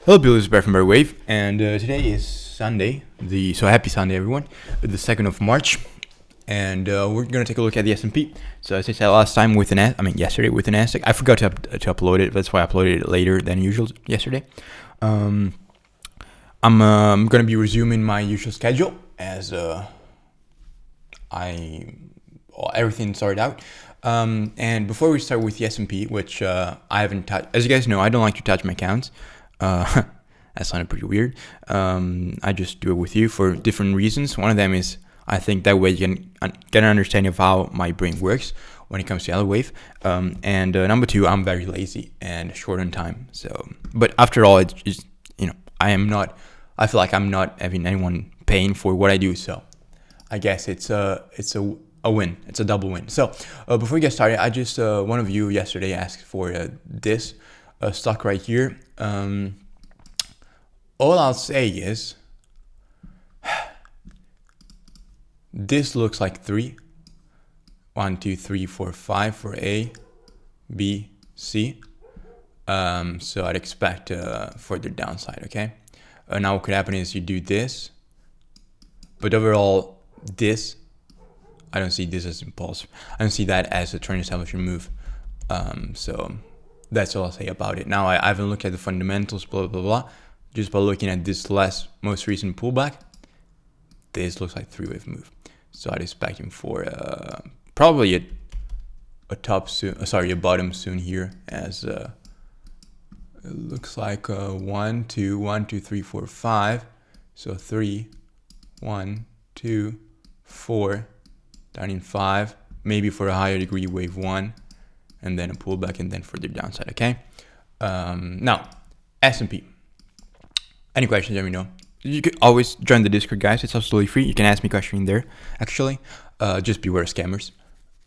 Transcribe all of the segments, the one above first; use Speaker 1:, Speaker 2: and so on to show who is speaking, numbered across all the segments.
Speaker 1: Hello, Bill. This is Bear from Elliott Wave, and today is Sunday. So happy Sunday, everyone! The 2nd of March, and we're gonna take a look at the S&P. So as I said last time yesterday with an Nasdaq, I forgot to upload it. That's why I uploaded it later than usual yesterday. I'm gonna be resuming my usual schedule as everything started out. And before we start with the S&P, which I haven't touched, as you guys know, I don't like to touch my accounts. That sounded pretty weird. I just do it with you for different reasons. One of them is I think that way you can get an understanding of how my brain works when it comes to Elliott Wave. And number two, I'm very lazy and short on time. So, but after all, it's just, I feel like I'm not having anyone paying for what I do. So I guess it's a win. It's a double win. So before we get started, I just one of you yesterday asked for this stock right here. All I'll say is this looks like 3. 1, 2, 3, 4, 5 for A, B, C. So I'd expect further downside. Okay. Now what could happen is you do this, but overall this, I don't see this as impulse. I don't see that as a trend establishment move. So that's all I'll say about it. Now I haven't looked at the fundamentals, blah blah blah. Just by looking at this most recent pullback, this looks like 3-wave move. So I'd expect him for probably a top soon. A bottom soon here, as it looks like 1, 2, 1, 2, 3, 4, 5. So 3, 1, 2, 4, down in 5, maybe for a higher degree wave 1, and then a pullback, and then further downside. Okay. Now S&P. Any questions, let me know. You could always join the Discord, guys. It's absolutely free. You can ask me questions in there, actually. Just beware scammers.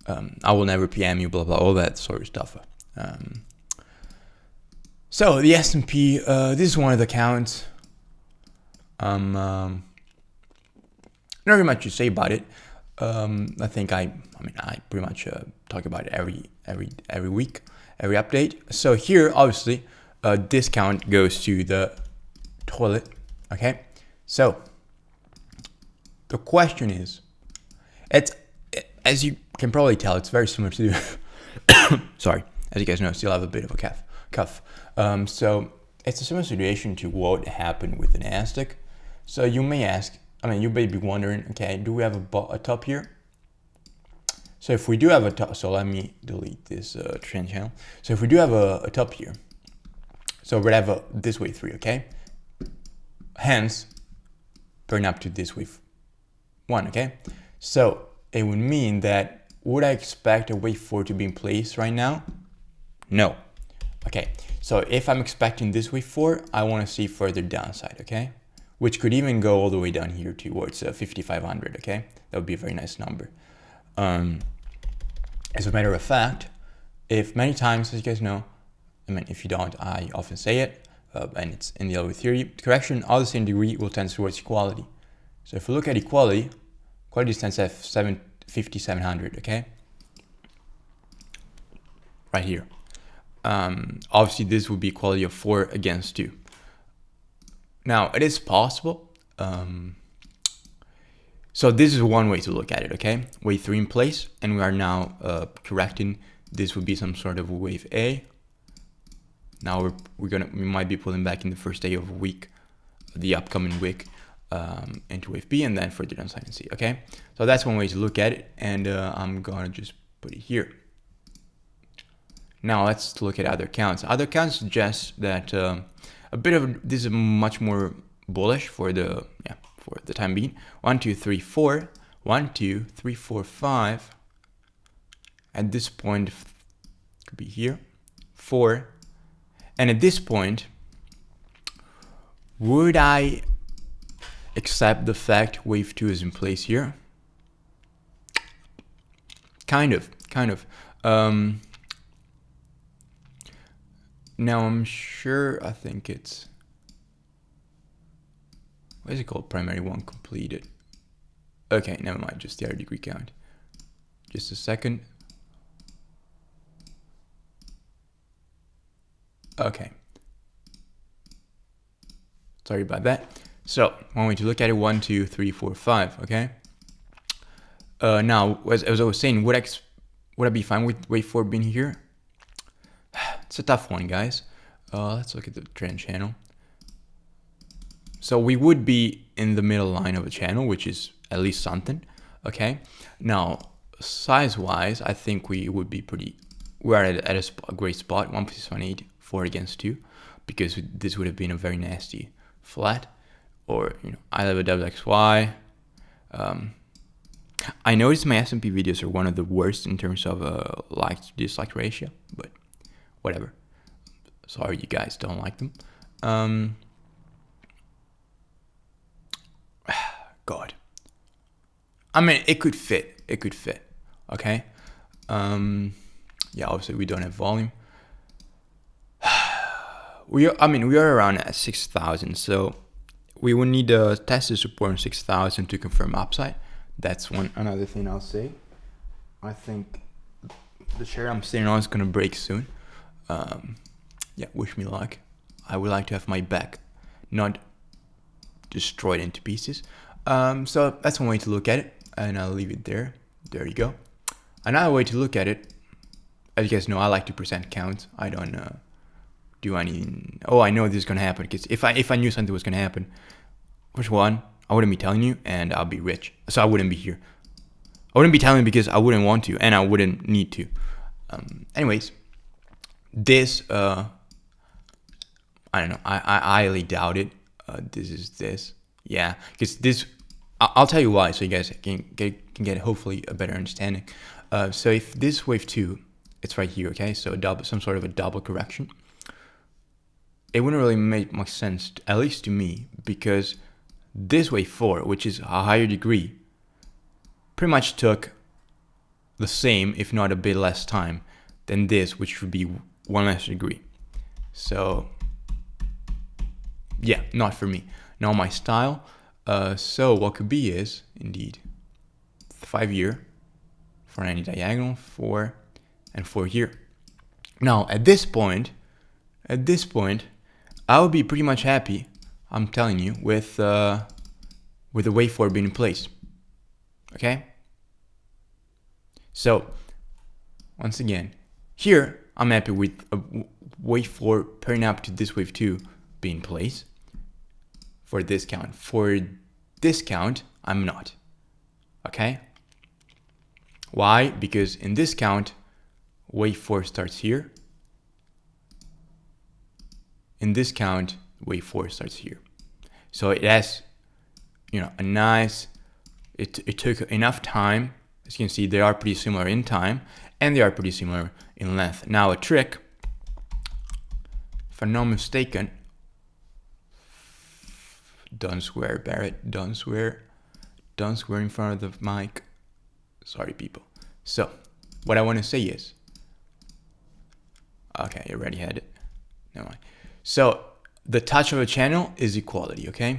Speaker 1: I will never PM you, blah, blah, all that sort of stuff. So the S&P, this is one of the accounts. Not very much to say about it. I think I pretty much talk about it every week, every update. So here, obviously, discount goes to the toilet. Okay, so the question is, as you can probably tell, it's very similar to sorry, as you guys know, I still have a bit of a cough. So it's a similar situation to what happened with the Nasdaq. So you may ask, you may be wondering, okay, do we have a top here? So if we do have a top, so let me delete this trend channel. So if we do have a top here, so we'd have this wave 3, okay? Hence, burn up to this wave 1, okay? So it would mean that, would I expect a wave 4 to be in place right now? No. Okay, so if I'm expecting this wave 4, I want to see further downside, okay? Which could even go all the way down here towards 5,500, okay? That would be a very nice number. As a matter of fact, if many times, as you guys know, if you don't, I often say it, and it's in the Elliott Wave Theory, correction of the same degree will tend towards equality. So if we look at equality stands at 5,700, okay? Right here. Obviously, this would be equality of 4 against 2. Now, it is possible. So this is one way to look at it, okay? Wave 3 in place, and we are now correcting. This would be some sort of wave A. Now we might be pulling back in the first day of a week, the upcoming week, into wave B, and then further downside and C. Okay, so that's one way to look at it, and I'm gonna just put it here. Now let's look at other accounts. Other accounts suggest that this is much more bullish for the time being. 1, 2, 3, 4. 1, 2, 3, 4, 5. At this point, could be here. 4. And at this point, would I accept the fact wave 2 is in place here? Kind of. Now I'm sure, I think it's, what is it called? Primary 1 completed. Okay, never mind, just the other degree count. Just a second. Okay. Sorry about that. So one way to look at it, 1, 2, 3, 4, 5. Okay. Now, as I was saying, would I be fine with wave 4 being here? It's a tough one, guys. Let's look at the trend channel. So we would be in the middle line of a channel, which is at least something. Okay. Now, size-wise, I think we would be we're at a great spot. 1+1.8, 4 against 2, because this would have been a very nasty flat, or I level WXY. I noticed my S&P videos are one of the worst in terms of like to dislike ratio, but whatever. Sorry you guys don't like them. God. I mean, it could fit. It could fit. Okay. Yeah, obviously we don't have volume. We are around at 6,000, so we will need to test the support on 6,000 to confirm upside. That's another thing I'll say. I think the share I'm sitting on is gonna break soon. Yeah, wish me luck. I would like to have my back not destroyed into pieces. So that's one way to look at it, and I'll leave it there. There you go. Another way to look at it, as you guys know, I like to percent count. I don't do anything. Oh, I know this is gonna happen, because if I knew something was gonna happen, which one, I wouldn't be telling you, and I'll be rich. So I wouldn't be here. I wouldn't be telling you because I wouldn't want to, and I wouldn't need to. Anyways, this I don't know. I highly doubt it. This is this. Yeah, because this. I'll tell you why, so you guys can get hopefully a better understanding. So if this wave 2, it's right here, okay? So some sort of a double correction. It wouldn't really make much sense, at least to me, because this wave 4, which is a higher degree, pretty much took the same, if not a bit less time, than this, which would be one less degree. So yeah, not for me, not my style. So what could be is indeed 5-year for any diagonal, 4 and 4 here. Now at this point, I would be pretty much happy, I'm telling you, with the wave 4 being in place. Okay. So once again, here I'm happy with a wave 4 pairing up to this wave 2 being in place. For this count. For this count, I'm not. Okay? Why? Because in this count, wave 4 starts here. In this count, wave 4 starts here. So it has, a nice, it took enough time. As you can see, they are pretty similar in time, and they are pretty similar in length. Now a trick, if I'm not mistaken, don't swear, Barrett. Don't swear. Don't swear in front of the mic. Sorry, people. So, what I want to say is... Okay, you already had it. Never mind. So, the touch of a channel is equality, okay?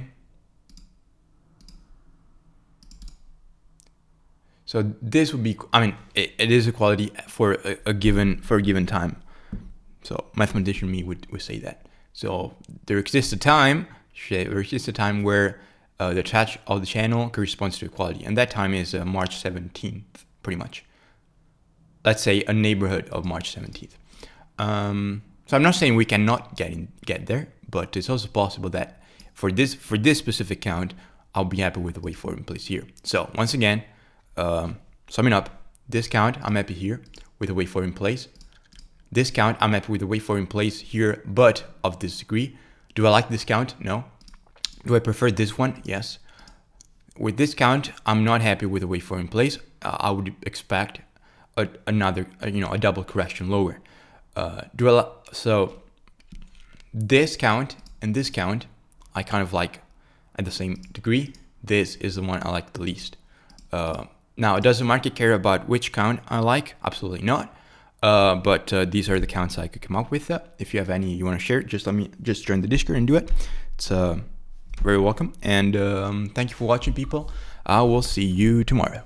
Speaker 1: So, this would be... it is equality for a given time. So, mathematician me would say that. So, there exists a time... There exists a time where the touch of the channel corresponds to equality, and that time is March 17th, pretty much. Let's say a neighborhood of March 17th. So I'm not saying we cannot get there, but it's also possible that for this specific count, I'll be happy with the wave 4 in place here. So once again, summing up, this count I'm happy here with the wave 4 in place. This count I'm happy with the wave 4 in place here, but of this degree. Do I like this count? No. Do I prefer this one? Yes. With this count, I'm not happy with the wave 4 in place. I would expect another, a double correction lower. So this count and this count, I kind of like at the same degree. This is the one I like the least. Now, does the market care about which count I like? Absolutely not. But these are the counts I could come up with. If you have any you want to share, just join the Discord and do it. It's very welcome. And thank you for watching, people. I will see you tomorrow.